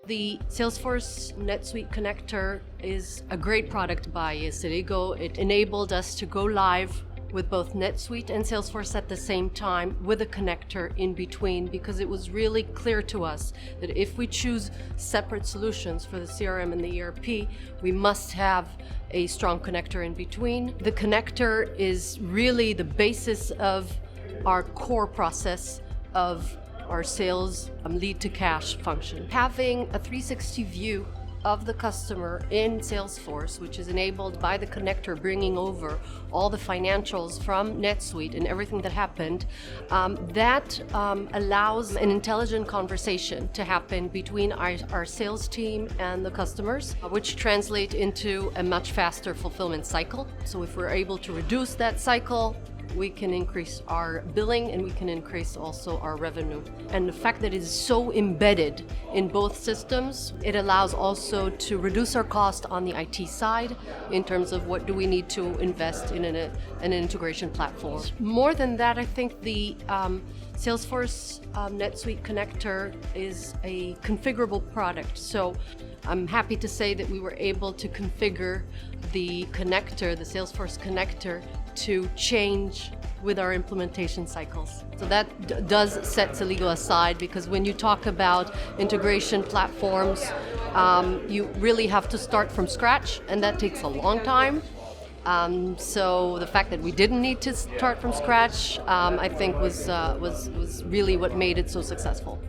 The Salesforce-NetSuite connector is a great product by Celigo. It enabled us to go live with both NetSuite and Salesforce at the same time with a connector in between, because it was really clear to us that if we choose separate solutions for the CRM and the ERP, we must have a strong connector in between. The connector is really the basis of our core process of our sales lead to cash function. Having a 360 view of the customer in Salesforce, which is enabled by the connector bringing over all the financials from NetSuite and everything that happened, that allows an intelligent conversation to happen between our sales team and the customers, which translate into a much faster fulfillment cycle. So if we're able to reduce that cycle, we can increase our billing and we can increase also our revenue. And the fact that it is so embedded in both systems, it allows also to reduce our cost on the IT side in terms of what do we need to invest in an integration platform. More than that, I think the Salesforce NetSuite connector is a configurable product. So I'm happy to say that we were able to configure the connector, the Salesforce connector, to change with our implementation cycles. So that does set Celigo aside, because when you talk about integration platforms, you really have to start from scratch, and that takes a long time. So the fact that we didn't need to start from scratch, I think was really what made it so successful.